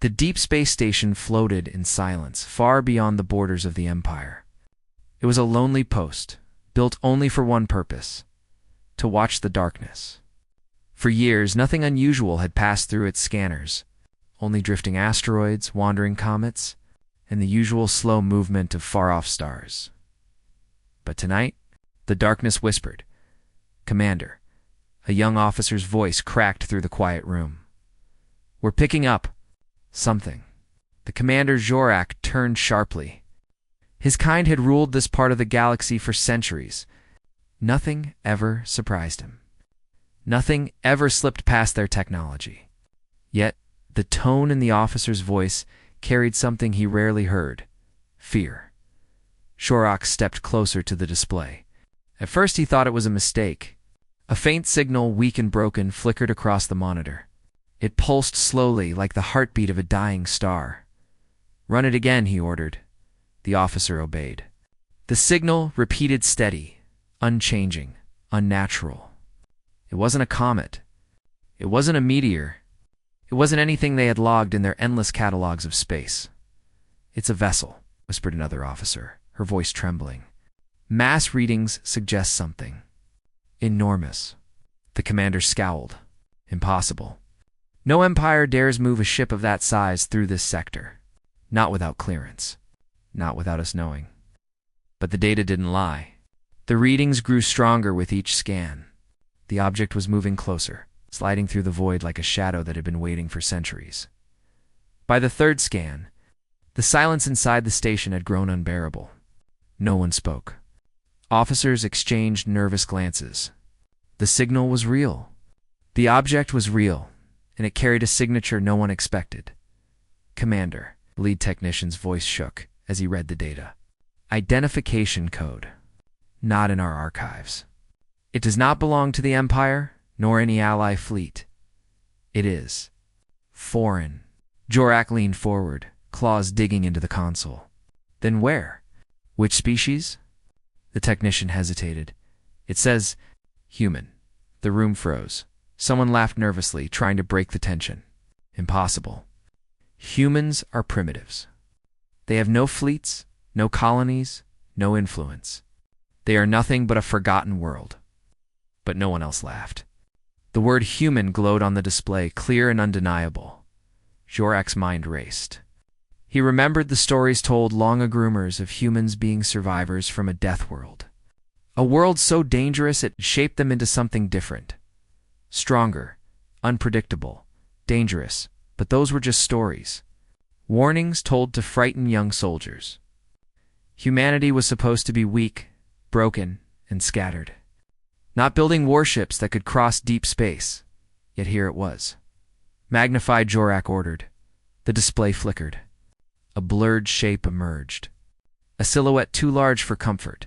The deep space station floated in silence, far beyond the borders of the Empire. It was a lonely post, built only for one purpose: to watch the darkness. For years, nothing unusual had passed through its scanners, only drifting asteroids, wandering comets, and the usual slow movement of far-off stars. But tonight, the darkness whispered, "Commander." A young officer's voice cracked through the quiet room. "We're picking up something." The commander Jorak turned sharply. His kind had ruled this part of the galaxy for centuries. Nothing ever surprised him. Nothing ever slipped past their technology. Yet, the tone in the officer's voice carried something he rarely heard: fear. Jorak stepped closer to the display. At first he thought it was a mistake. A faint signal, weak and broken, flickered across the monitor. It pulsed slowly, like the heartbeat of a dying star. "Run it again," he ordered. The officer obeyed. The signal repeated, steady, unchanging, unnatural. It wasn't a comet. It wasn't a meteor. It wasn't anything they had logged in their endless catalogs of space. "It's a vessel," whispered another officer, her voice trembling. "Mass readings suggest something enormous." The commander scowled. "Impossible. No Empire dares move a ship of that size through this sector. Not without clearance. Not without us knowing." But the data didn't lie. The readings grew stronger with each scan. The object was moving closer, sliding through the void like a shadow that had been waiting for centuries. By the third scan, the silence inside the station had grown unbearable. No one spoke. Officers exchanged nervous glances. The signal was real. The object was real, and it carried a signature no one expected. "Commander," the lead technician's voice shook as he read the data. "Identification code. Not in our archives. It does not belong to the Empire, nor any ally fleet. It is foreign." Jorak leaned forward, claws digging into the console. "Then where? Which species?" The technician hesitated. "It says human." The room froze. Someone laughed nervously, trying to break the tension. "Impossible. Humans are primitives. They have no fleets, no colonies, no influence. They are nothing but a forgotten world." But no one else laughed. The word human glowed on the display, clear and undeniable. Jorak's mind raced. He remembered the stories told long ago, rumors of humans being survivors from a death world. A world so dangerous it shaped them into something different. Stronger, unpredictable, dangerous, but those were just stories. Warnings told to frighten young soldiers. Humanity was supposed to be weak, broken, and scattered. Not building warships that could cross deep space. Yet here it was. "Magnified," Jorak ordered. The display flickered. A blurred shape emerged. A silhouette too large for comfort.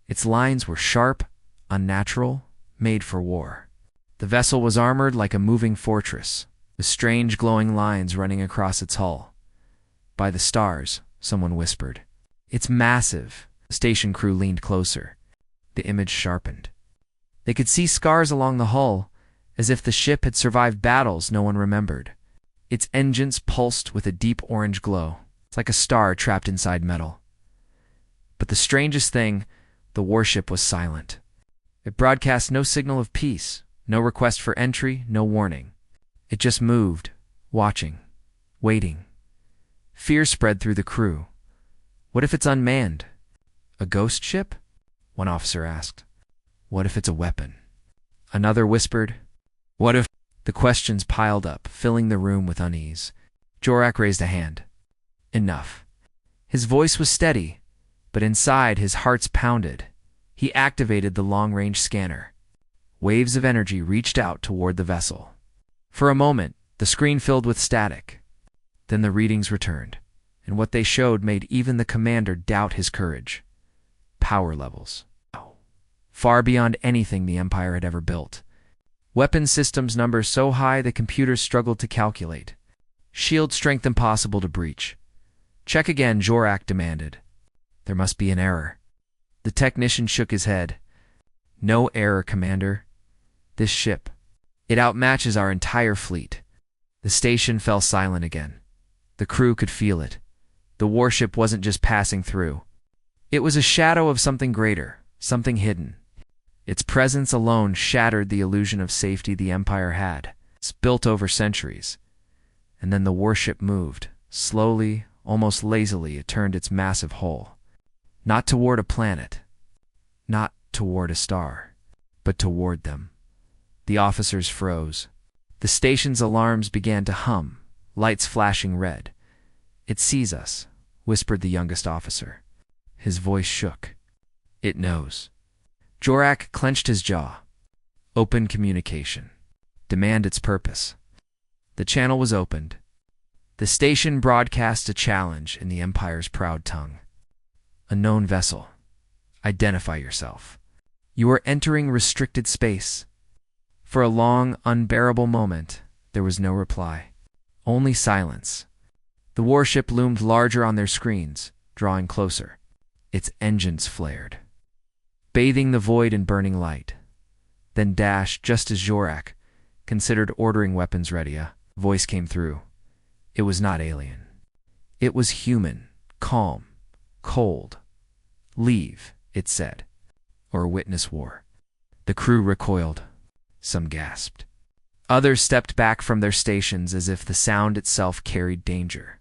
Its lines were sharp, unnatural, made for war. The vessel was armored like a moving fortress, with strange glowing lines running across its hull. "By the stars," someone whispered. "It's massive." The station crew leaned closer. The image sharpened. They could see scars along the hull, as if the ship had survived battles no one remembered. Its engines pulsed with a deep orange glow. It's like a star trapped inside metal. But the strangest thing, the warship was silent. It broadcast no signal of peace, no request for entry, no warning. It just moved, watching, waiting. Fear spread through the crew. "What if it's unmanned? A ghost ship?" one officer asked. "What if it's a weapon?" Another whispered, "What if—" The questions piled up, filling the room with unease. Jorak raised a hand. "Enough." His voice was steady, but inside his hearts pounded. He activated the long-range scanner. Waves of energy reached out toward the vessel. For a moment, the screen filled with static. Then the readings returned, and what they showed made even the commander doubt his courage. Power levels. Far beyond anything the Empire had ever built. Weapon systems numbers so high the computers struggled to calculate. Shield strength impossible to breach. "Check again," Jorak demanded. "There must be an error." The technician shook his head. "No error, Commander. This ship, it outmatches our entire fleet." The station fell silent again. The crew could feel it. The warship wasn't just passing through. It was a shadow of something greater, something hidden. Its presence alone shattered the illusion of safety the Empire had. It's built over centuries. And then the warship moved. Slowly, almost lazily, it turned its massive hull. Not toward a planet. Not toward a star. But toward them. The officers froze. The station's alarms began to hum, lights flashing red. "It sees us," whispered the youngest officer. His voice shook. "It knows." Jorak clenched his jaw. Open communication. Demand its purpose. The channel was opened. The station broadcast a challenge in the Empire's proud tongue. "Unknown vessel. Identify yourself. You are entering restricted space." For a long, unbearable moment, there was no reply. Only silence. The warship loomed larger on their screens, drawing closer. Its engines flared, bathing the void in burning light. Then dashed just as Jorak considered ordering weapons ready. A voice came through. It was not alien. It was human, calm, cold. "Leave," it said, "or witness war." The crew recoiled. Some gasped. Others stepped back from their stations as if the sound itself carried danger.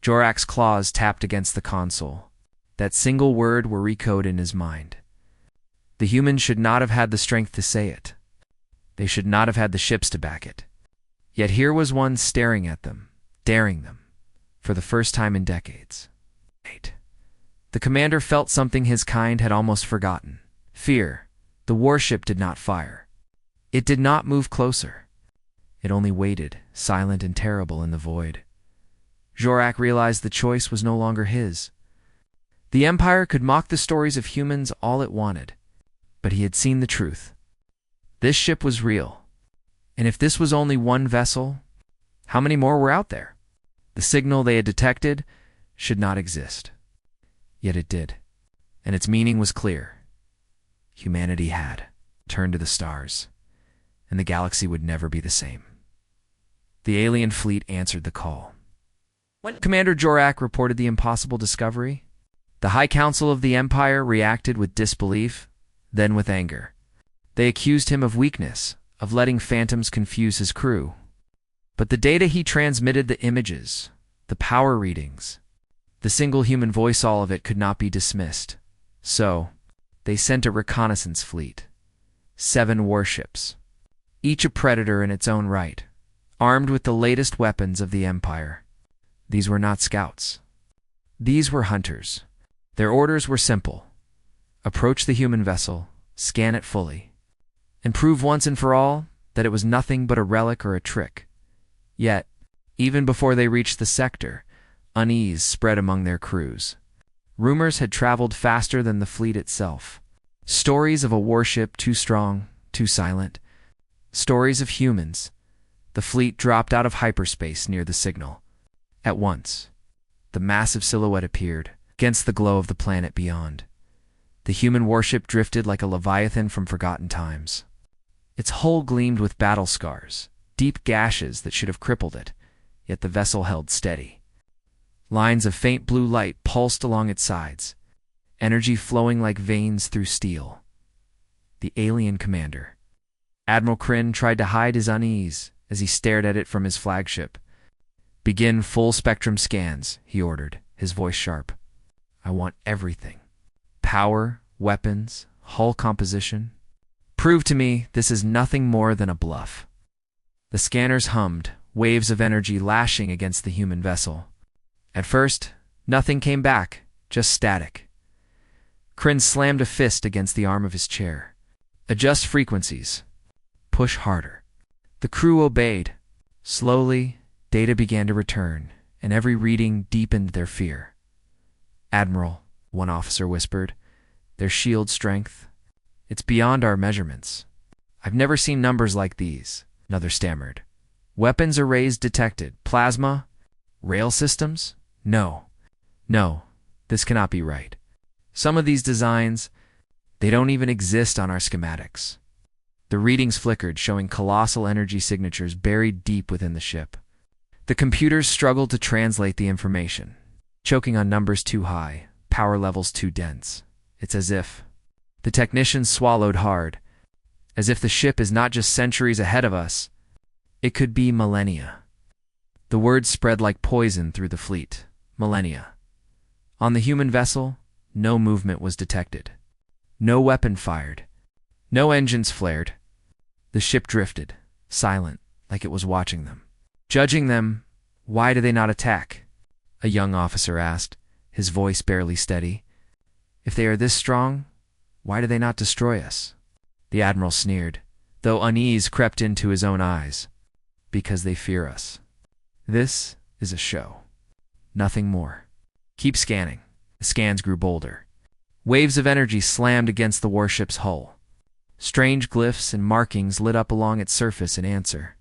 Jorak's claws tapped against the console. That single word were recoded in his mind. The humans should not have had the strength to say it. They should not have had the ships to back it. Yet here was one staring at them, daring them, for the first time in decades. The commander felt something his kind had almost forgotten. Fear. The warship did not fire. It did not move closer. It only waited, silent and terrible in the void. Jorak realized the choice was no longer his. The Empire could mock the stories of humans all it wanted, but he had seen the truth. This ship was real. And if this was only one vessel, how many more were out there? The signal they had detected should not exist. Yet it did, and its meaning was clear. Humanity had turned to the stars, and the galaxy would never be the same. The alien fleet answered the call. When Commander Jorak reported the impossible discovery, the High Council of the Empire reacted with disbelief, then with anger. They accused him of weakness, of letting phantoms confuse his crew. But the data he transmitted, the images, the power readings, the single human voice, all of it could not be dismissed. So, they sent a reconnaissance fleet. 7 warships, each a predator in its own right, armed with the latest weapons of the Empire. These were not scouts. These were hunters. Their orders were simple. Approach the human vessel, scan it fully, and prove once and for all that it was nothing but a relic or a trick. Yet, even before they reached the sector, unease spread among their crews. Rumors had traveled faster than the fleet itself. Stories of a warship too strong, too silent. Stories of humans. The fleet dropped out of hyperspace near the signal. At once, the massive silhouette appeared against the glow of the planet beyond. The human warship drifted like a leviathan from forgotten times. Its hull gleamed with battle scars, deep gashes that should have crippled it, yet the vessel held steady. Lines of faint blue light pulsed along its sides, energy flowing like veins through steel. The alien commander, Admiral Kryn, tried to hide his unease as he stared at it from his flagship. "Begin full-spectrum scans," he ordered, his voice sharp. "I want everything. Power, weapons, hull composition. Prove to me this is nothing more than a bluff." The scanners hummed, waves of energy lashing against the human vessel. At first, nothing came back, just static. Kryn slammed a fist against the arm of his chair. "Adjust frequencies. Push harder." The crew obeyed. Slowly, data began to return, and every reading deepened their fear. "Admiral," one officer whispered, "their shield strength, it's beyond our measurements." "I've never seen numbers like these," another stammered. "Weapons arrays detected. Plasma? Rail systems? No. No, this cannot be right. Some of these designs, they don't even exist on our schematics." The readings flickered, showing colossal energy signatures buried deep within the ship. The computers struggled to translate the information, choking on numbers too high, power levels too dense. It's as if the technicians swallowed hard, as if the ship is not just centuries ahead of us, it could be millennia. The words spread like poison through the fleet. Millennia. On the human vessel, no movement was detected. No weapon fired. No engines flared. The ship drifted, silent, like it was watching them. Judging them, why do they not attack? A young officer asked, his voice barely steady. If they are this strong, why do they not destroy us? The admiral sneered, though unease crept into his own eyes. Because they fear us. This is a show. Nothing more. Keep scanning. The scans grew bolder. Waves of energy slammed against the warship's hull. Strange glyphs and markings lit up along its surface in answer,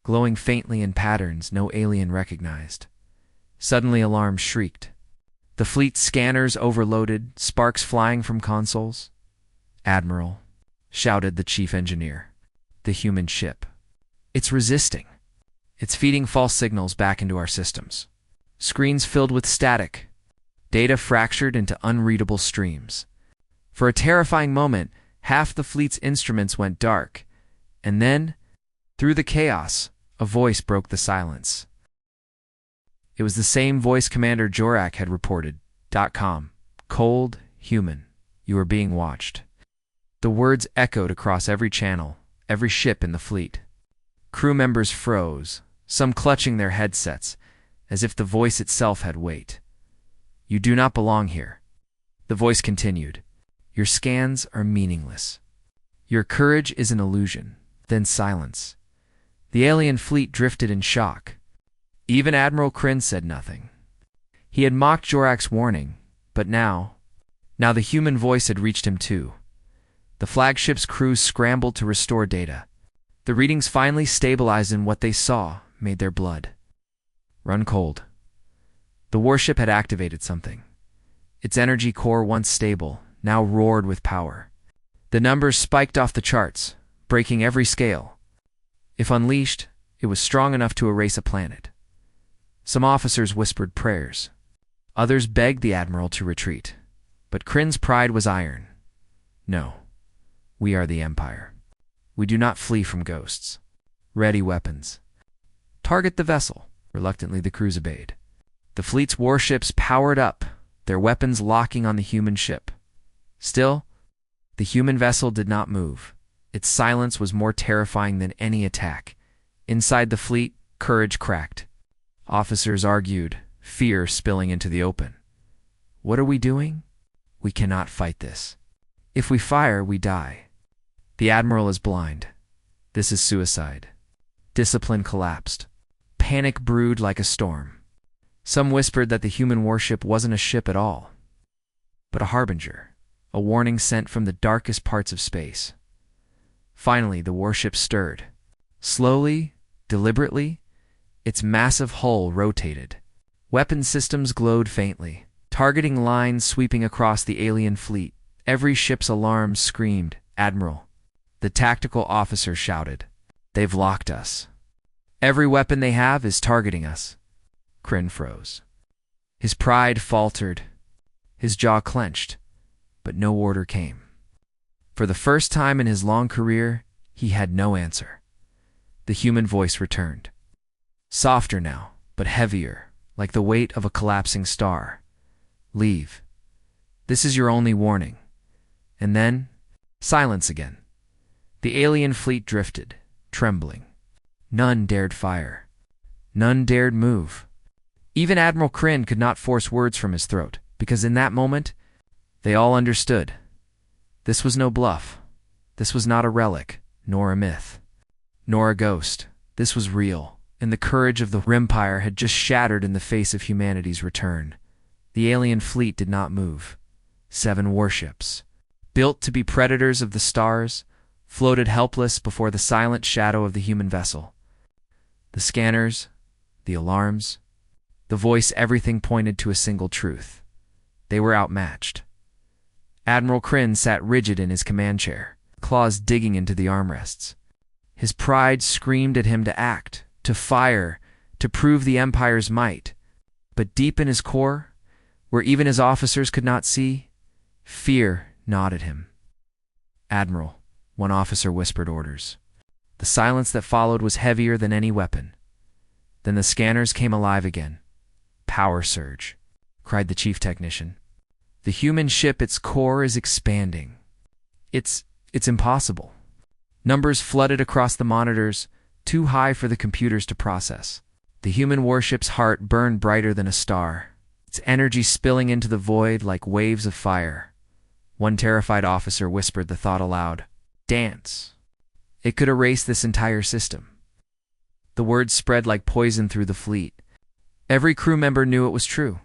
glowing faintly in patterns no alien recognized. Suddenly alarms shrieked. The fleet's scanners overloaded, sparks flying from consoles. "Admiral," shouted the chief engineer. "The human ship. It's resisting. It's feeding false signals back into our systems." Screens filled with static. Data fractured into unreadable streams. For a terrifying moment, half the fleet's instruments went dark. And then, through the chaos, a voice broke the silence. It was the same voice Commander Jorak had reported. .com. "Cold, human. You are being watched." The words echoed across every channel, every ship in the fleet. Crew members froze, some clutching their headsets, as if the voice itself had weight. "You do not belong here." The voice continued. "Your scans are meaningless. Your courage is an illusion." Then silence. The alien fleet drifted in shock. Even Admiral Kryn said nothing. He had mocked Jorak's warning, but now the human voice had reached him too. The flagship's crew scrambled to restore data. The readings finally stabilized, and what they saw made their blood run cold. The warship had activated something. Its energy core, once stable, now roared with power. The numbers spiked off the charts, breaking every scale. If unleashed, it was strong enough to erase a planet. Some officers whispered prayers. Others begged the admiral to retreat. But Kryn's pride was iron. "No, we are the Empire. We do not flee from ghosts. Ready weapons. Target the vessel." Reluctantly, the crews obeyed. The fleet's warships powered up, their weapons locking on the human ship. Still, the human vessel did not move. Its silence was more terrifying than any attack. Inside the fleet, courage cracked. Officers argued, fear spilling into the open. "What are we doing? We cannot fight this. If we fire, we die. The admiral is blind. This is suicide." Discipline collapsed. Panic brewed like a storm. Some whispered that the human warship wasn't a ship at all, but a harbinger, a warning sent from the darkest parts of space. Finally, the warship stirred. Slowly, deliberately, its massive hull rotated. Weapon systems glowed faintly, targeting lines sweeping across the alien fleet. Every ship's alarm screamed, "Admiral." The tactical officer shouted, "They've locked us. Every weapon they have is targeting us." Kryn froze. His pride faltered. His jaw clenched, but no order came. For the first time in his long career, he had no answer. The human voice returned. Softer now, but heavier, like the weight of a collapsing star. "Leave. This is your only warning." And then, silence again. The alien fleet drifted, trembling. None dared fire. None dared move. Even Admiral Kryn could not force words from his throat, because in that moment, they all understood. This was no bluff. This was not a relic, nor a myth, nor a ghost. This was real, and the courage of the Empire had just shattered in the face of humanity's return. The alien fleet did not move. 7 warships, built to be predators of the stars, floated helpless before the silent shadow of the human vessel. The scanners, the alarms, the voice, everything pointed to a single truth. They were outmatched. Admiral Kryn sat rigid in his command chair, claws digging into the armrests. His pride screamed at him to act, to fire, to prove the Empire's might. But deep in his core, where even his officers could not see, fear gnawed at him. "Admiral," one officer whispered orders. The silence that followed was heavier than any weapon. Then the scanners came alive again. "Power surge," cried the chief technician. "The human ship, its core is expanding. It's impossible." Numbers flooded across the monitors, too high for the computers to process. The human warship's heart burned brighter than a star, its energy spilling into the void like waves of fire. One terrified officer whispered the thought aloud. "Dance." It could erase this entire system. The word spread like poison through the fleet. Every crew member knew it was true.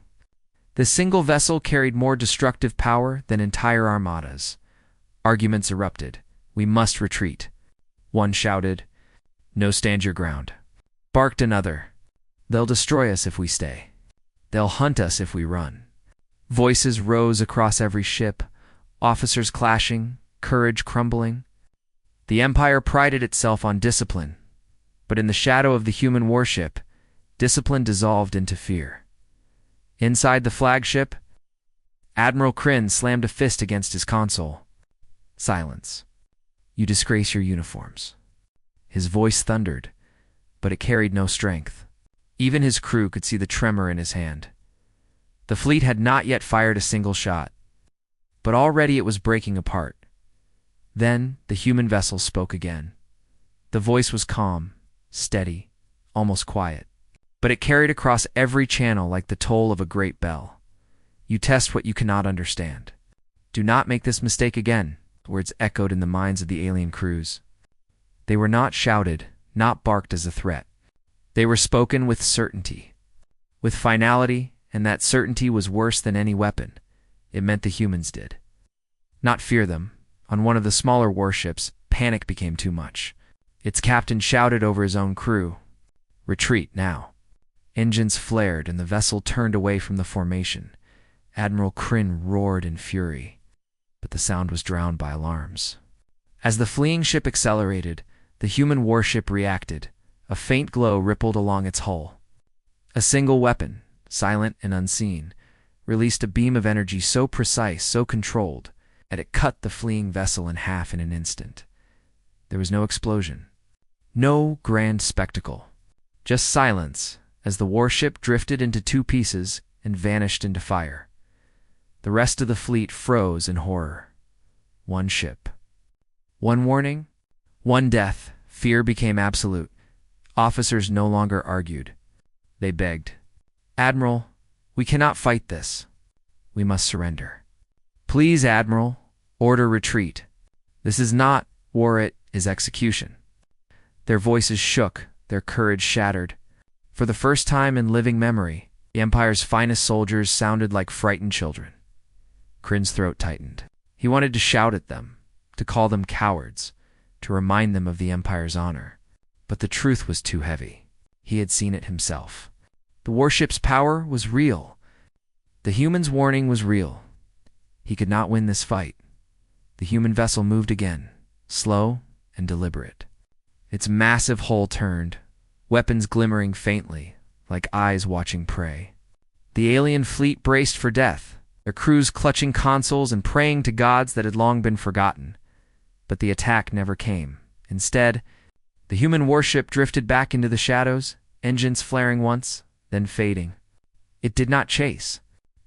The single vessel carried more destructive power than entire armadas. Arguments erupted. "We must retreat." One shouted. "No, stand your ground." Barked another. "They'll destroy us if we stay. They'll hunt us if we run." Voices rose across every ship, officers clashing, courage crumbling. The Empire prided itself on discipline, but in the shadow of the human warship, discipline dissolved into fear. Inside the flagship, Admiral Kryn slammed a fist against his console. "Silence. You disgrace your uniforms." His voice thundered, but it carried no strength. Even his crew could see the tremor in his hand. The fleet had not yet fired a single shot, but already it was breaking apart. Then the human vessel spoke again. The voice was calm, steady, almost quiet, but it carried across every channel like the toll of a great bell. "You test what you cannot understand. Do not make this mistake again." Words echoed in the minds of the alien crews. They were not shouted, not barked as a threat. They were spoken with certainty, with finality, and that certainty was worse than any weapon. It meant the humans did not fear them. On one of the smaller warships, panic became too much. Its captain shouted over his own crew, "Retreat now." Engines flared and the vessel turned away from the formation. Admiral Kryn roared in fury, but the sound was drowned by alarms. As the fleeing ship accelerated, the human warship reacted. A faint glow rippled along its hull. A single weapon, silent and unseen, released a beam of energy so precise, so controlled, that it cut the fleeing vessel in half in an instant. There was no explosion, no grand spectacle, just silence as the warship drifted into two pieces and vanished into fire. The rest of the fleet froze in horror. One ship. One warning, one death. Fear became absolute. Officers no longer argued. They begged. "Admiral, we cannot fight this. We must surrender." "Please, Admiral, order retreat. This is not war, it is execution." Their voices shook, their courage shattered. For the first time in living memory, the Empire's finest soldiers sounded like frightened children. Kryn's throat tightened. He wanted to shout at them, to call them cowards, to remind them of the Empire's honor. But the truth was too heavy. He had seen it himself. The warship's power was real. The human's warning was real. He could not win this fight. The human vessel moved again, slow and deliberate. Its massive hull turned, weapons glimmering faintly, like eyes watching prey. The alien fleet braced for death, their crews clutching consoles and praying to gods that had long been forgotten. But the attack never came. Instead, the human warship drifted back into the shadows, engines flaring once, then fading. It did not chase.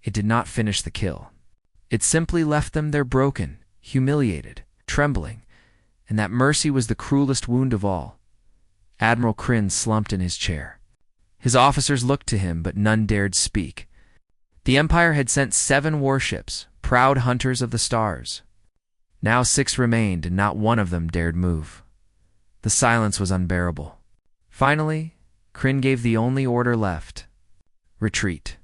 It did not finish the kill. It simply left them there broken, humiliated, trembling, and that mercy was the cruelest wound of all. Admiral Kryn slumped in his chair. His officers looked to him, but none dared speak. The Empire had sent 7 warships, proud hunters of the stars. Now 6 remained, and not one of them dared move. The silence was unbearable. Finally, Kryn gave the only order left: retreat.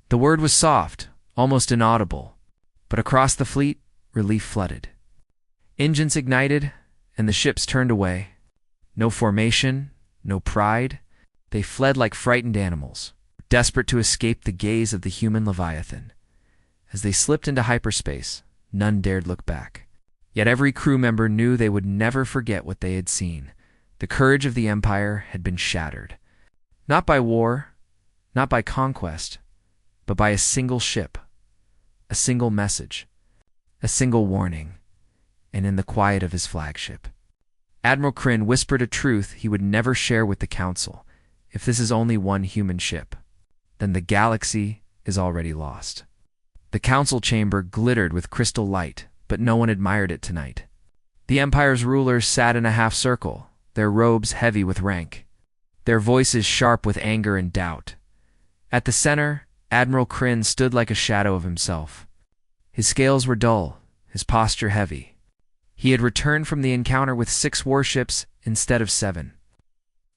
The word was soft, almost inaudible, but across the fleet, relief flooded. Engines ignited, and the ships turned away. No formation, no pride. They fled like frightened animals, desperate to escape the gaze of the human Leviathan. As they slipped into hyperspace, none dared look back. Yet every crew member knew they would never forget what they had seen. The courage of the Empire had been shattered. Not by war, not by conquest, but by a single ship, a single message, a single warning, and in the quiet of his flagship. Admiral Kryn whispered a truth he would never share with the Council. If this is only one human ship, then the galaxy is already lost. The council chamber glittered with crystal light, but no one admired it tonight. The Empire's rulers sat in a half circle, their robes heavy with rank, their voices sharp with anger and doubt. At the center, Admiral Kryn stood like a shadow of himself. His scales were dull, his posture heavy. He had returned from the encounter with 6 warships instead of 7.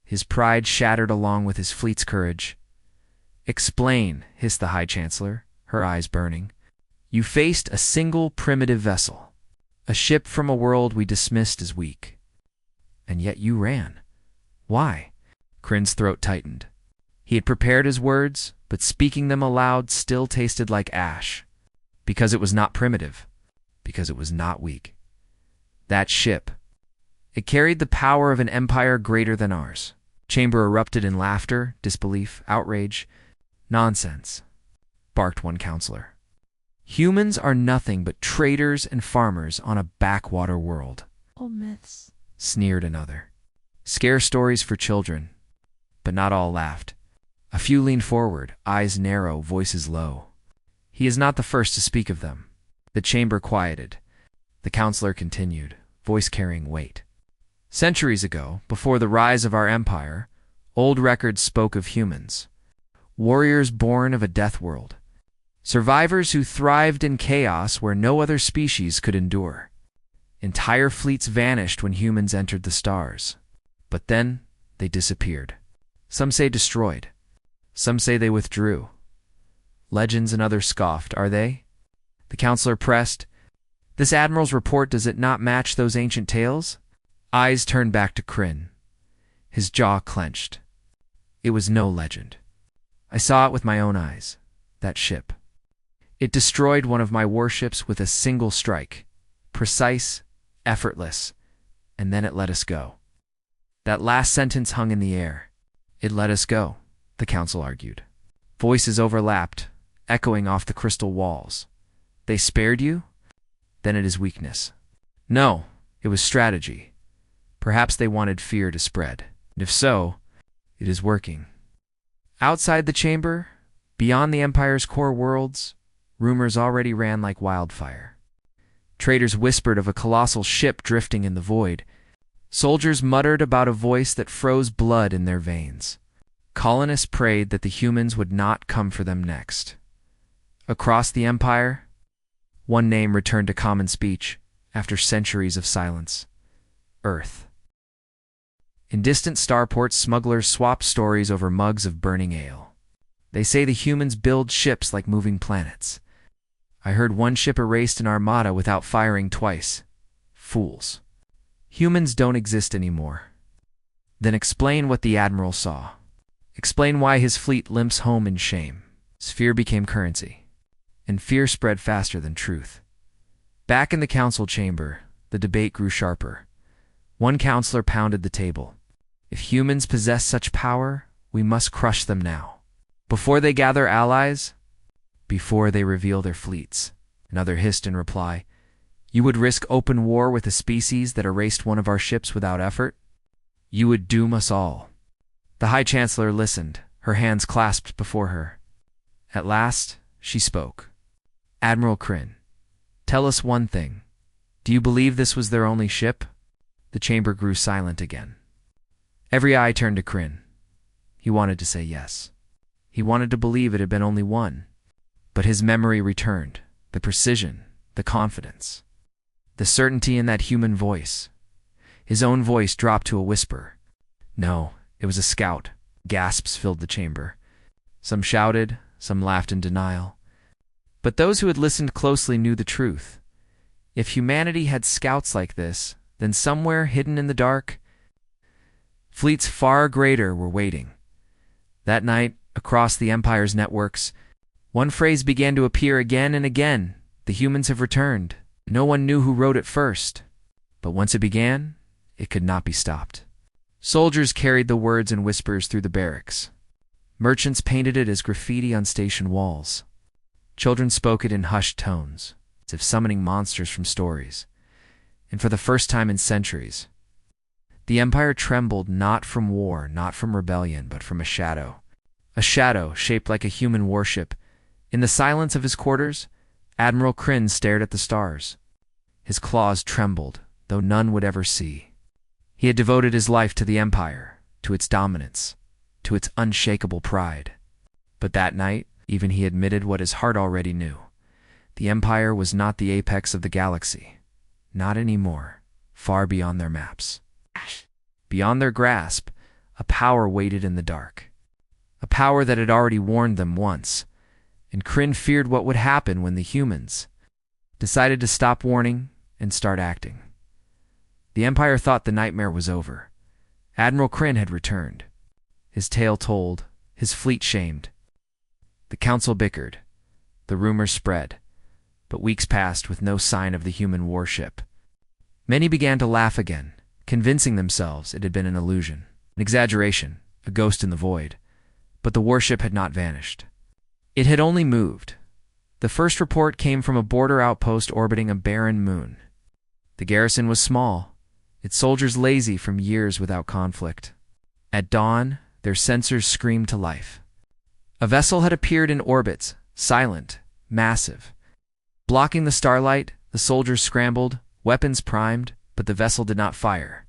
His pride shattered along with his fleet's courage. "Explain," hissed the High Chancellor, her eyes burning. "You faced a single primitive vessel, a ship from a world we dismissed as weak. And yet you ran. Why?" Kryn's throat tightened. He had prepared his words, but speaking them aloud still tasted like ash. Because it was not primitive. Because it was not weak. That ship. It carried the power of an empire greater than ours. Chamber erupted in laughter, disbelief, outrage. "Nonsense," barked one counselor. "Humans are nothing but traders and farmers on a backwater world." "Old myths," sneered another. "Scare stories for children." But not all laughed. A few leaned forward, eyes narrow, voices low. He is not the first to speak of them. The chamber quieted. The counselor continued, voice carrying weight. "Centuries ago, before the rise of our empire, old records spoke of humans. Warriors born of a death world. Survivors who thrived in chaos where no other species could endure. Entire fleets vanished when humans entered the stars. But then they disappeared. Some say destroyed. Some say they withdrew. Legends and others scoffed, are they?" The counselor pressed. "This admiral's report, does it not match those ancient tales?" Eyes turned back to Kryn. His jaw clenched. "It was no legend. I saw it with my own eyes. That ship. It destroyed one of my warships with a single strike. Precise, effortless, and then it let us go." That last sentence hung in the air. "It let us go," the council argued. Voices overlapped, echoing off the crystal walls. "They spared you? Then it is weakness." "No, it was strategy. Perhaps they wanted fear to spread. And if so, it is working." Outside the chamber, beyond the Empire's core worlds, rumors already ran like wildfire. Traders whispered of a colossal ship drifting in the void. Soldiers muttered about a voice that froze blood in their veins. Colonists prayed that the humans would not come for them next. Across the Empire, one name returned to common speech after centuries of silence: Earth. In distant starports, smugglers swapped stories over mugs of burning ale. They say the humans build ships like moving planets. I heard one ship erased an armada without firing twice. Fools. Humans don't exist anymore. Then explain what the admiral saw. Explain why his fleet limps home in shame. Fear became currency, and fear spread faster than truth. Back in the council chamber, the debate grew sharper. One counselor pounded the table. "If humans possess such power, we must crush them now. Before they gather allies, before they reveal their fleets." Another hissed in reply. "You would risk open war with a species that erased one of our ships without effort? You would doom us all." The High Chancellor listened, her hands clasped before her. At last, she spoke. "Admiral Kryn, tell us one thing. Do you believe this was their only ship?" The chamber grew silent again. Every eye turned to Kryn. He wanted to say yes. He wanted to believe it had been only one. But his memory returned, the precision, the confidence, the certainty in that human voice. His own voice dropped to a whisper. "No, it was a scout." Gasps filled the chamber. Some shouted, some laughed in denial. But those who had listened closely knew the truth. If humanity had scouts like this, then somewhere hidden in the dark, fleets far greater were waiting. That night, across the Empire's networks, one phrase began to appear again and again: "The humans have returned." No one knew who wrote it first, but once it began, it could not be stopped. Soldiers carried the words in whispers through the barracks. Merchants painted it as graffiti on station walls. Children spoke it in hushed tones, as if summoning monsters from stories. And for the first time in centuries, the Empire trembled not from war, not from rebellion, but from a shadow. A shadow shaped like a human warship. In the silence of his quarters, Admiral Kryn stared at the stars. His claws trembled, though none would ever see. He had devoted his life to the Empire, to its dominance, to its unshakable pride. But that night, even he admitted what his heart already knew. The Empire was not the apex of the galaxy. Not anymore, far beyond their maps. Beyond their grasp, a power waited in the dark. A power that had already warned them once, and Kryn feared what would happen when the humans decided to stop warning and start acting. The Empire thought the nightmare was over. Admiral Kryn had returned. His tale told, his fleet shamed. The council bickered. The rumors spread. But weeks passed with no sign of the human warship. Many began to laugh again, convincing themselves it had been an illusion, an exaggeration, a ghost in the void. But the warship had not vanished. It had only moved. The first report came from a border outpost orbiting a barren moon. The garrison was small, its soldiers lazy from years without conflict. At dawn, their sensors screamed to life. A vessel had appeared in orbit, silent, massive. Blocking the starlight, the soldiers scrambled, weapons primed, but the vessel did not fire.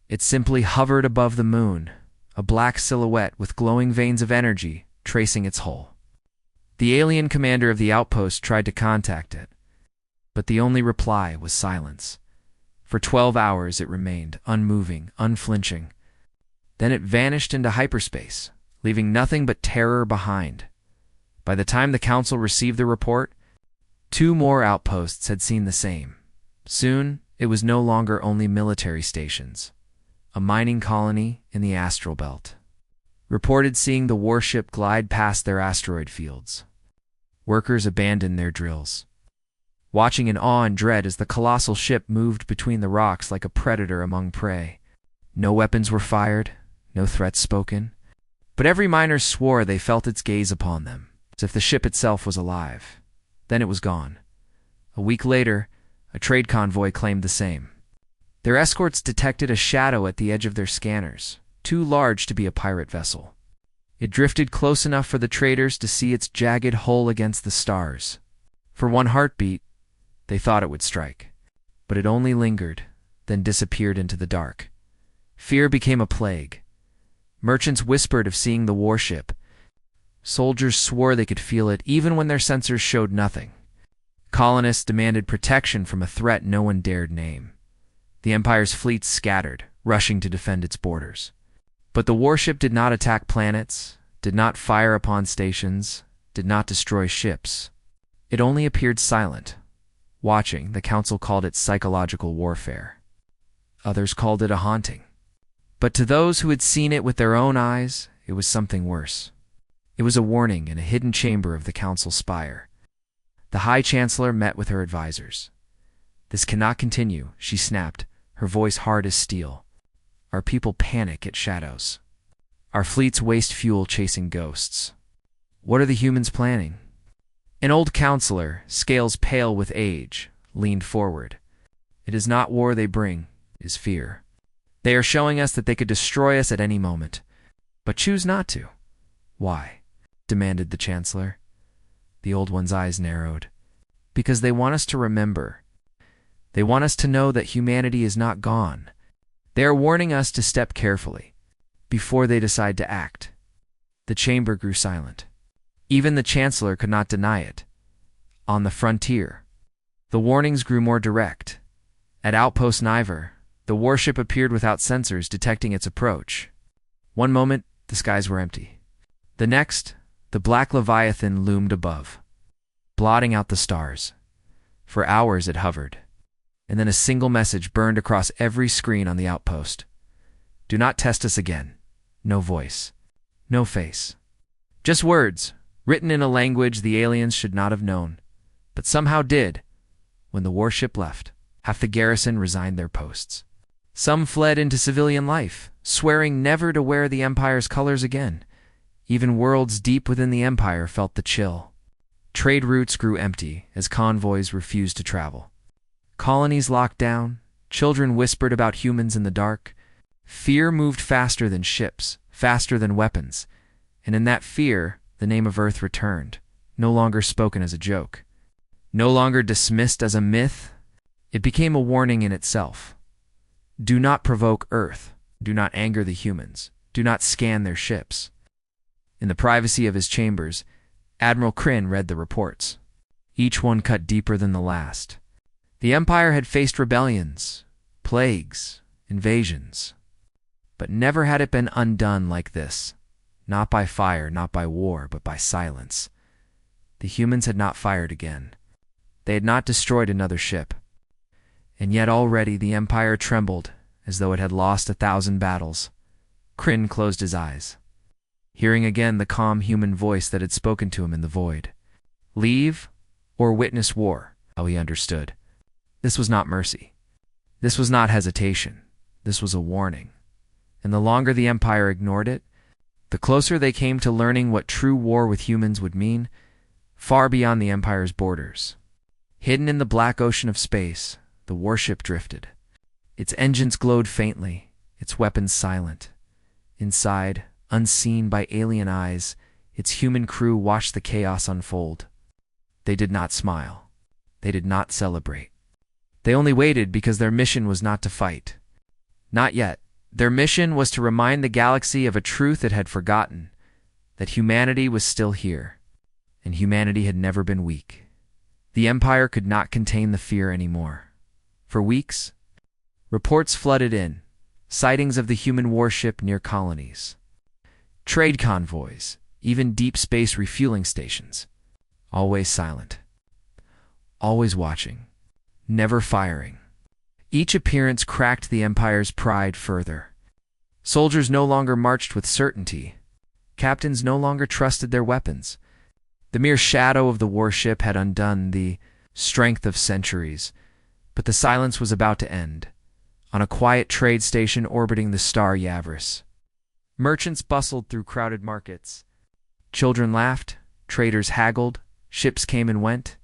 It simply hovered above the moon, a black silhouette with glowing veins of energy tracing its hull. The alien commander of the outpost tried to contact it, but the only reply was silence. For 12 hours it remained, unmoving, unflinching. Then it vanished into hyperspace, leaving nothing but terror behind. By the time the council received the report, 2 more outposts had seen the same. Soon, it was no longer only military stations. A mining colony in the astral belt reported seeing the warship glide past their asteroid fields. Workers abandoned their drills, watching in awe and dread as the colossal ship moved between the rocks like a predator among prey. No weapons were fired, no threats spoken, but every miner swore they felt its gaze upon them, as if the ship itself was alive. Then it was gone. A week later, a trade convoy claimed the same. Their escorts detected a shadow at the edge of their scanners, too large to be a pirate vessel. It drifted close enough for the traders to see its jagged hull against the stars. For one heartbeat, they thought it would strike. But it only lingered, then disappeared into the dark. Fear became a plague. Merchants whispered of seeing the warship. Soldiers swore they could feel it even when their sensors showed nothing. Colonists demanded protection from a threat no one dared name. The Empire's fleets scattered, rushing to defend its borders. But the warship did not attack planets, did not fire upon stations, did not destroy ships. It only appeared silent. Watching, the council called it psychological warfare. Others called it a haunting. But to those who had seen it with their own eyes, it was something worse. It was a warning in a hidden chamber of the council's spire. The High Chancellor met with her advisors. "This cannot continue," she snapped, her voice hard as steel. "Our people panic at shadows. Our fleets waste fuel chasing ghosts. What are the humans planning?" An old counselor, scales pale with age, leaned forward. "It is not war they bring, it is fear. They are showing us that they could destroy us at any moment, but choose not to." "Why?" demanded the Chancellor. The old one's eyes narrowed. "Because they want us to remember. They want us to know that humanity is not gone. They are warning us to step carefully, before they decide to act." The chamber grew silent. Even the Chancellor could not deny it. On the frontier, the warnings grew more direct. At Outpost Niver, the warship appeared without sensors detecting its approach. One moment, the skies were empty. The next, the black Leviathan loomed above, blotting out the stars. For hours it hovered, and then a single message burned across every screen on the outpost. "Do not test us again." No voice, no face. Just words, written in a language the aliens should not have known, but somehow did. When the warship left, half the garrison resigned their posts. Some fled into civilian life, swearing never to wear the Empire's colors again. Even worlds deep within the Empire felt the chill. Trade routes grew empty as convoys refused to travel. Colonies locked down, children whispered about humans in the dark. Fear moved faster than ships, faster than weapons, and in that fear, the name of Earth returned, no longer spoken as a joke, no longer dismissed as a myth. It became a warning in itself. Do not provoke Earth. Do not anger the humans. Do not scan their ships. In the privacy of his chambers, Admiral Kryn read the reports. Each one cut deeper than the last. The Empire had faced rebellions, plagues, invasions. But never had it been undone like this. Not by fire, not by war, but by silence. The humans had not fired again. They had not destroyed another ship. And yet already the Empire trembled, as though it had lost 1,000 battles. Kryn closed his eyes, hearing again the calm human voice that had spoken to him in the void. Leave or witness war, how he understood. This was not mercy. This was not hesitation. This was a warning. And the longer the Empire ignored it, the closer they came to learning what true war with humans would mean, far beyond the Empire's borders. Hidden in the black ocean of space, the warship drifted. Its engines glowed faintly, its weapons silent. Inside, unseen by alien eyes, its human crew watched the chaos unfold. They did not smile. They did not celebrate. They only waited because their mission was not to fight. Not yet. Their mission was to remind the galaxy of a truth it had forgotten, that humanity was still here, and humanity had never been weak. The Empire could not contain the fear anymore. For weeks, reports flooded in, sightings of the human warship near colonies, trade convoys, even deep space refueling stations, always silent, always watching, never firing. Each appearance cracked the Empire's pride further. Soldiers no longer marched with certainty. Captains no longer trusted their weapons. The mere shadow of the warship had undone the strength of centuries, but the silence was about to end. On a quiet trade station orbiting the star Yavris, merchants bustled through crowded markets. Children laughed, traders haggled, ships came and went.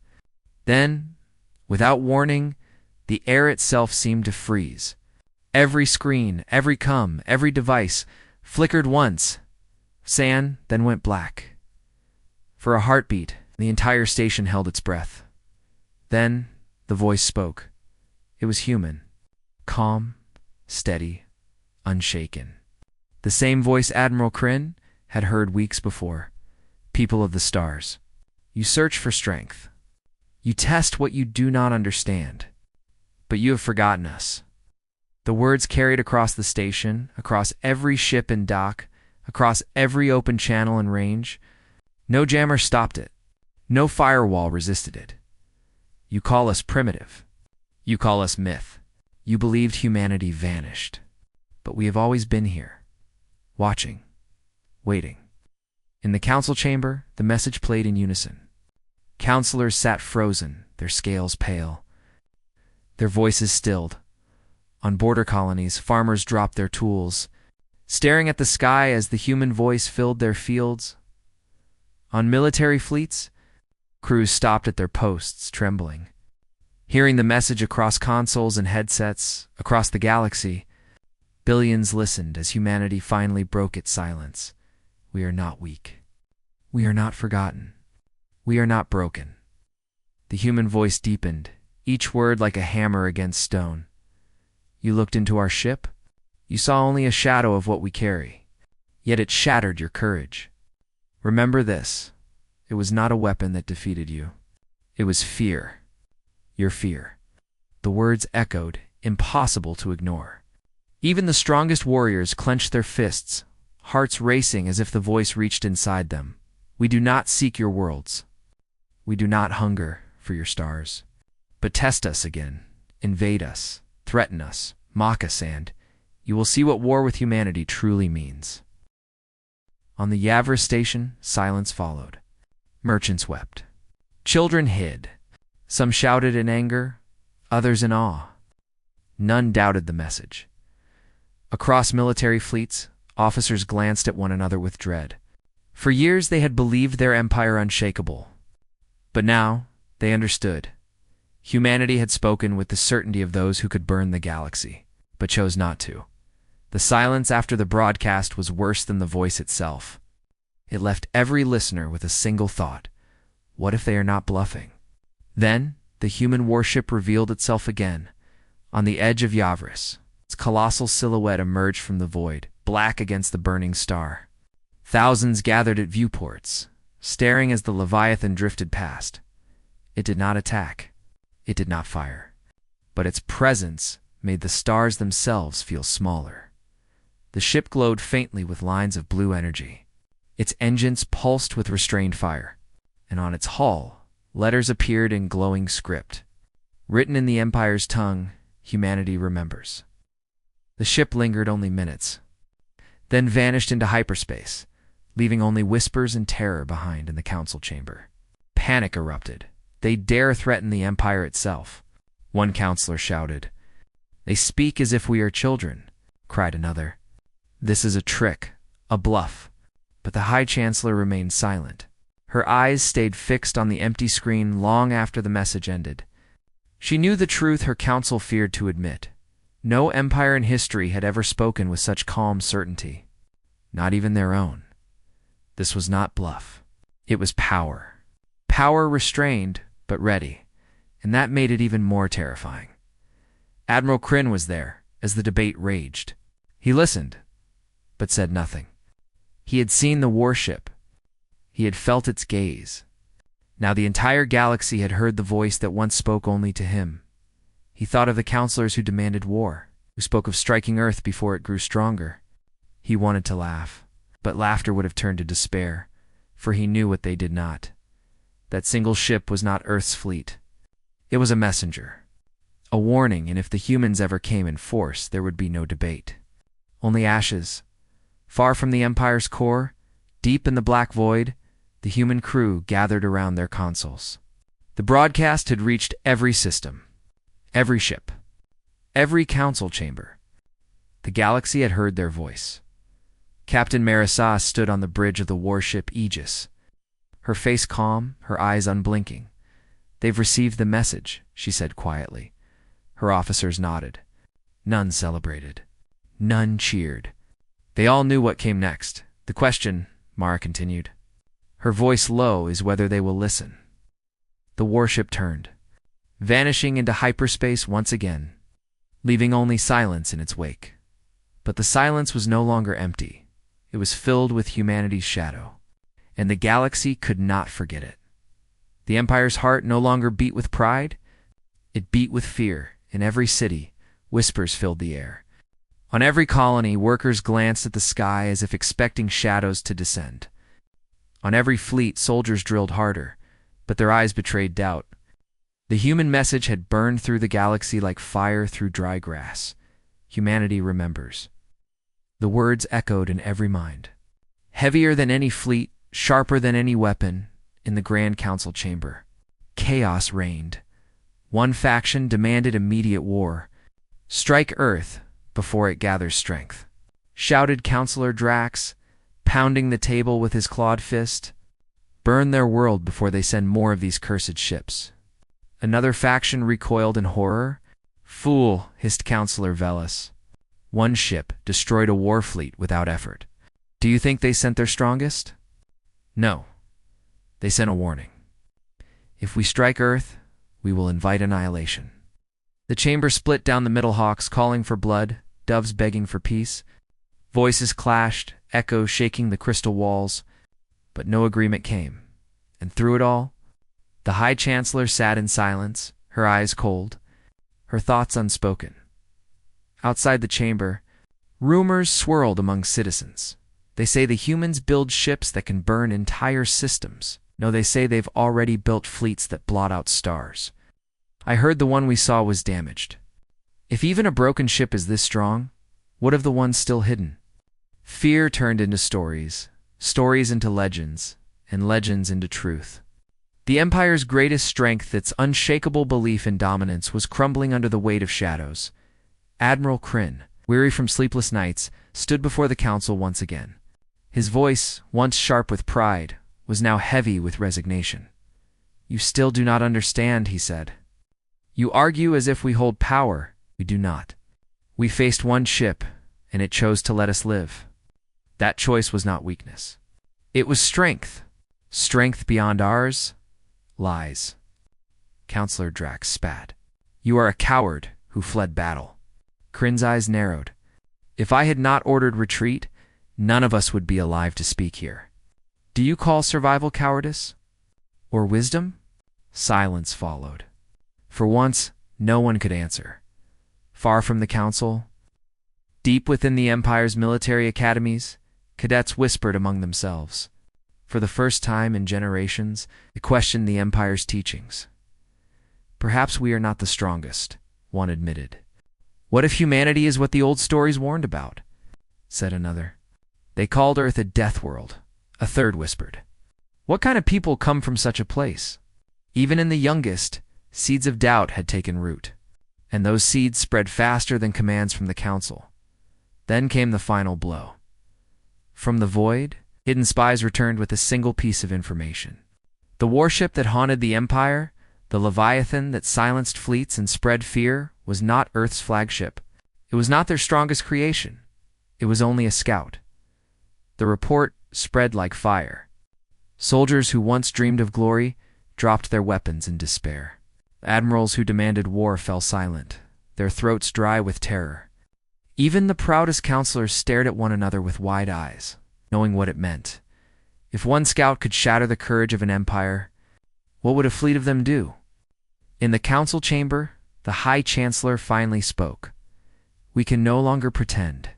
Then, without warning, the air itself seemed to freeze. Every screen, every every device flickered once, then went black. For a heartbeat, the entire station held its breath. Then the voice spoke. It was human, calm, steady, unshaken. The same voice Admiral Kryn had heard weeks before. People of the stars, you search for strength. You test what you do not understand. But you have forgotten us. The words carried across the station, across every ship and dock, across every open channel and range. No jammer stopped it. No firewall resisted it. You call us primitive. You call us myth. You believed humanity vanished. But we have always been here, watching, waiting. In the council chamber, the message played in unison. Counselors sat frozen, their scales pale, their voices stilled. On border colonies, farmers dropped their tools, staring at the sky as the human voice filled their fields. On military fleets, crews stopped at their posts, trembling. Hearing the message across consoles and headsets, across the galaxy, billions listened as humanity finally broke its silence. We are not weak. We are not forgotten. We are not broken. The human voice deepened, each word like a hammer against stone. You looked into our ship. You saw only a shadow of what we carry. Yet it shattered your courage. Remember this. It was not a weapon that defeated you. It was fear. Your fear. The words echoed, impossible to ignore. Even the strongest warriors clenched their fists, hearts racing as if the voice reached inside them. We do not seek your worlds. We do not hunger for your stars. But test us again, invade us, threaten us, mock us, and you will see what war with humanity truly means. On the Yavris station, silence followed. Merchants wept. Children hid. Some shouted in anger, others in awe. None doubted the message. Across military fleets, officers glanced at one another with dread. For years they had believed their empire unshakable. But now they understood. Humanity had spoken with the certainty of those who could burn the galaxy, but chose not to. The silence after the broadcast was worse than the voice itself. It left every listener with a single thought: what if they are not bluffing? Then the human warship revealed itself again. On the edge of Yavris, its colossal silhouette emerged from the void, black against the burning star. Thousands gathered at viewports, staring as the Leviathan drifted past. It did not attack. It did not fire. But its presence made the stars themselves feel smaller. The ship glowed faintly with lines of blue energy. Its engines pulsed with restrained fire, and on its hull, letters appeared in glowing script. Written in the Empire's tongue, humanity remembers. The ship lingered only minutes, then vanished into hyperspace, leaving only whispers and terror behind in the council chamber. Panic erupted. They dare threaten the Empire itself, one counselor shouted. They speak as if we are children, cried another. This is a trick, a bluff. But the High Chancellor remained silent. Her eyes stayed fixed on the empty screen long after the message ended. She knew the truth her council feared to admit. No empire in history had ever spoken with such calm certainty. Not even their own. This was not bluff. It was power. Power restrained, but ready, and that made it even more terrifying. Admiral Kryn was there as the debate raged. He listened, but said nothing. He had seen the warship. He had felt its gaze. Now the entire galaxy had heard the voice that once spoke only to him. He thought of the counselors who demanded war, who spoke of striking Earth before it grew stronger. He wanted to laugh, but laughter would have turned to despair, for he knew what they did not. That single ship was not Earth's fleet. It was a messenger, a warning, and if the humans ever came in force, there would be no debate. Only ashes. Far from the Empire's core, deep in the black void, the human crew gathered around their consoles. The broadcast had reached every system, every ship, every council chamber. The galaxy had heard their voice. Captain Marissa stood on the bridge of the warship Aegis, her face calm, her eyes unblinking. They've received the message, she said quietly. Her officers nodded. None celebrated. None cheered. They all knew what came next. The question, Mara continued, her voice low, is whether they will listen. The warship turned, vanishing into hyperspace once again, leaving only silence in its wake. But the silence was no longer empty. It was filled with humanity's shadow, and the galaxy could not forget it. The Empire's heart no longer beat with pride. It beat with fear. In every city, whispers filled the air. On every colony, workers glanced at the sky as if expecting shadows to descend. On every fleet, soldiers drilled harder, but their eyes betrayed doubt. The human message had burned through the galaxy like fire through dry grass. Humanity remembers. The words echoed in every mind. Heavier than any fleet, sharper than any weapon, in the Grand Council chamber, chaos reigned. One faction demanded immediate war. Strike Earth before it gathers strength, shouted Counselor Drax, pounding the table with his clawed fist. Burn their world before they send more of these cursed ships. Another faction recoiled in horror. Fool, hissed Counselor Velas. One ship destroyed a war fleet without effort. Do you think they sent their strongest? No. They sent a warning. If we strike Earth, we will invite annihilation. The chamber split down the middle, hawks calling for blood, doves begging for peace. Voices clashed, echoes shaking the crystal walls, but no agreement came. And through it all, the High Chancellor sat in silence, her eyes cold, her thoughts unspoken. Outside the chamber, rumors swirled among citizens. They say the humans build ships that can burn entire systems. No, they say they've already built fleets that blot out stars. I heard the one we saw was damaged. If even a broken ship is this strong, what of the ones still hidden? Fear turned into stories, stories into legends, and legends into truth. The Empire's greatest strength, its unshakable belief in dominance, was crumbling under the weight of shadows. Admiral Kryn, weary from sleepless nights, stood before the council once again. His voice, once sharp with pride, was now heavy with resignation. "You still do not understand," he said. "You argue as if we hold power. We do not. We faced one ship, and it chose to let us live. That choice was not weakness. It was strength. Strength beyond ours lies." Counselor Drax spat. "You are a coward who fled battle." Kryn's eyes narrowed. "If I had not ordered retreat, none of us would be alive to speak here. Do you call survival cowardice? Or wisdom?" Silence followed. For once, no one could answer. Far from the council, deep within the Empire's military academies, cadets whispered among themselves. For the first time in generations, they questioned the Empire's teachings. "Perhaps we are not the strongest," one admitted. "What if humanity is what the old stories warned about?" said another. "They called Earth a death world," a third whispered. "What kind of people come from such a place?" Even in the youngest, seeds of doubt had taken root, and those seeds spread faster than commands from the council. Then came the final blow. From the void, hidden spies returned with a single piece of information. The warship that haunted the Empire, the Leviathan that silenced fleets and spread fear, was not Earth's flagship. It was not their strongest creation. It was only a scout. The report spread like fire. Soldiers who once dreamed of glory dropped their weapons in despair. Admirals who demanded war fell silent, their throats dry with terror. Even the proudest counselors stared at one another with wide eyes, knowing what it meant. If one scout could shatter the courage of an empire, what would a fleet of them do? In the council chamber, the High Chancellor finally spoke. "We can no longer pretend.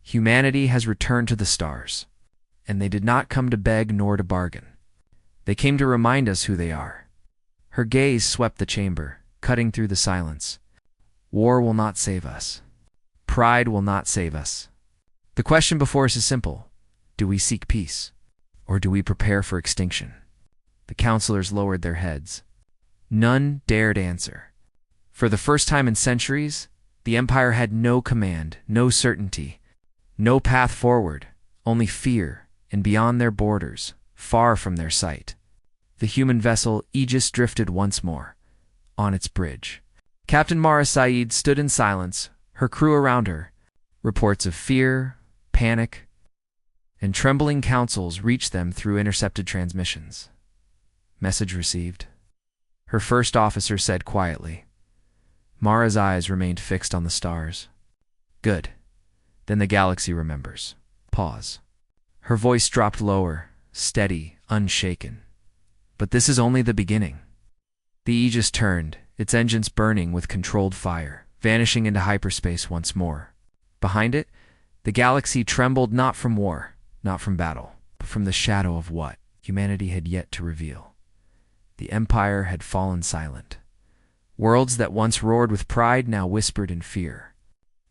Humanity has returned to the stars, and they did not come to beg nor to bargain. They came to remind us who they are." Her gaze swept the chamber, cutting through the silence. "War will not save us. Pride will not save us. The question before us is simple. Do we seek peace, or do we prepare for extinction?" The counselors lowered their heads. None dared answer. For the first time in centuries, the Empire had no command, no certainty, no path forward, only fear, and beyond their borders, far from their sight, the human vessel Aegis drifted once more, on its bridge. Captain Mara Saeed stood in silence, her crew around her. Reports of fear, panic, and trembling counsels reached them through intercepted transmissions. Message received. Her first officer said quietly. Mara's eyes remained fixed on the stars. "Good. Then the galaxy remembers." Pause. Her voice dropped lower, steady, unshaken. "But this is only the beginning." The Aegis turned, its engines burning with controlled fire, vanishing into hyperspace once more. Behind it, the galaxy trembled not from war, not from battle, but from the shadow of what humanity had yet to reveal. The Empire had fallen silent. Worlds that once roared with pride now whispered in fear.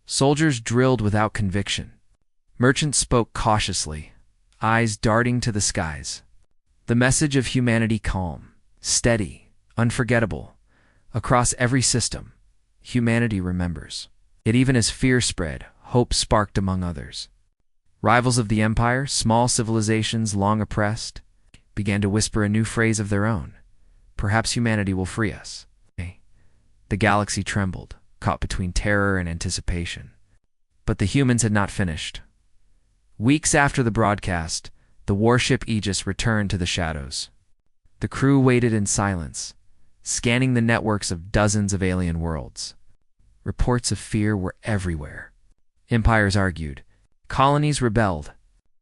Soldiers drilled without conviction. Merchants spoke cautiously, eyes darting to the skies. The message of humanity calm, steady, unforgettable. Across every system, humanity remembers. Yet even as fear spread, hope sparked among others. Rivals of the Empire, small civilizations long oppressed, began to whisper a new phrase of their own. Perhaps humanity will free us. The galaxy trembled, caught between terror and anticipation. But the humans had not finished. Weeks after the broadcast, the warship Aegis returned to the shadows. The crew waited in silence, scanning the networks of dozens of alien worlds. Reports of fear were everywhere. Empires argued. Colonies rebelled.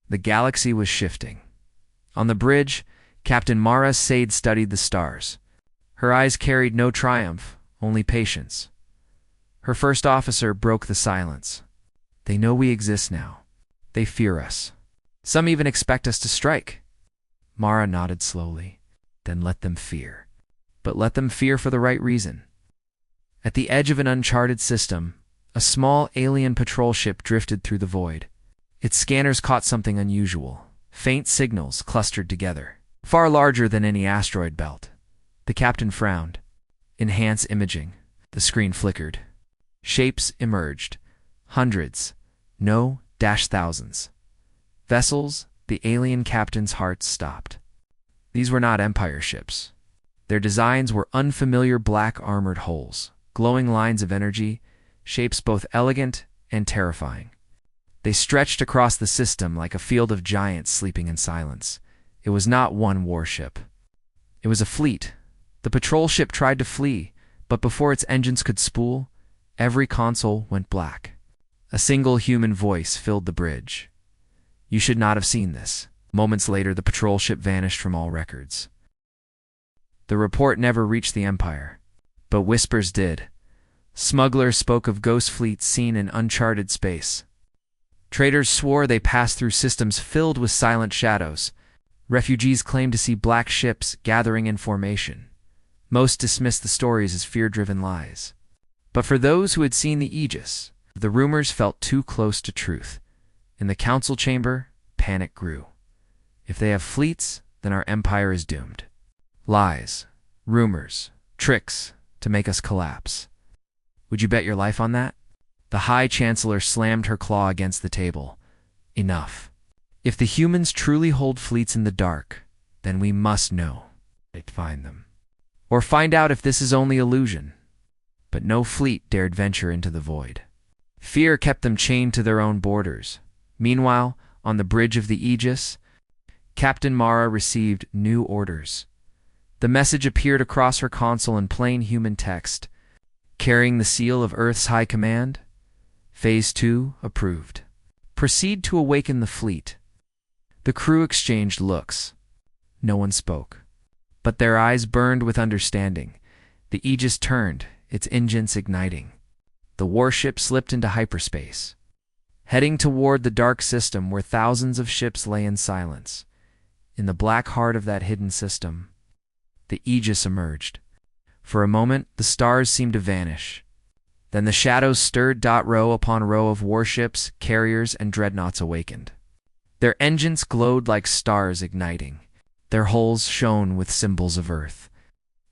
The galaxy was shifting. On the bridge, Captain Mara Said studied the stars. Her eyes carried no triumph, only patience. Her first officer broke the silence. "They know we exist now. They fear us. Some even expect us to strike." Mara nodded slowly. "Then let them fear. But let them fear for the right reason." At the edge of an uncharted system, a small alien patrol ship drifted through the void. Its scanners caught something unusual. Faint signals clustered together, far larger than any asteroid belt. The captain frowned. "Enhance imaging." The screen flickered. Shapes emerged. Hundreds. No, thousands. Vessels the alien captain's heart stopped. These were not Empire ships. Their designs were unfamiliar black armored hulls, glowing lines of energy, shapes both elegant and terrifying. They stretched across the system like a field of giants sleeping in silence. It was not one warship. It was a fleet. The patrol ship tried to flee, but before its engines could spool, every console went black. A single human voice filled the bridge. "You should not have seen this." Moments later, the patrol ship vanished from all records. The report never reached the Empire, but whispers did. Smugglers spoke of ghost fleets seen in uncharted space. Traders swore they passed through systems filled with silent shadows. Refugees claimed to see black ships gathering in formation. Most dismissed the stories as fear-driven lies. But for those who had seen the Aegis, the rumors felt too close to truth. In the council chamber, panic grew. If they have fleets, then our empire is doomed. Lies, rumors, tricks to make us collapse. Would you bet your life on that? The High Chancellor slammed her claw against the table. Enough. If the humans truly hold fleets in the dark, then we must know. Find them. Or find out if this is only illusion. But no fleet dared venture into the void. Fear kept them chained to their own borders. Meanwhile, on the bridge of the Aegis, Captain Mara received new orders. The message appeared across her console in plain human text, carrying the seal of Earth's High Command. Phase 2 approved. Proceed to awaken the fleet. The crew exchanged looks. No one spoke, but their eyes burned with understanding. The Aegis turned, its engines igniting. The warship slipped into hyperspace, heading toward the dark system where thousands of ships lay in silence. In the black heart of that hidden system, the Aegis emerged. For a moment, the stars seemed to vanish. Then the shadows stirred. Row upon row of warships, carriers, and dreadnoughts awakened. Their engines glowed like stars igniting. Their hulls shone with symbols of Earth,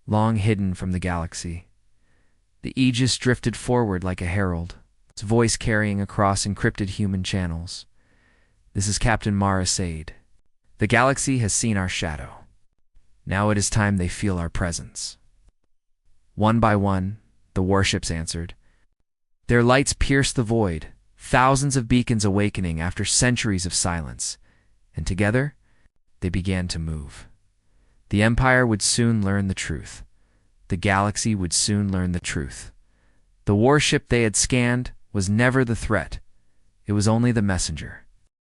long hidden from the galaxy. The Aegis drifted forward like a herald, its voice carrying across encrypted human channels. "This is Captain Mara Sade. The galaxy has seen our shadow. Now it is time they feel our presence." One by one, the warships answered. Their lights pierced the void, thousands of beacons awakening after centuries of silence, and together, they began to move. The Empire would soon learn the truth. The galaxy would soon learn the truth. The warship they had scanned was never the threat. It was only the messenger.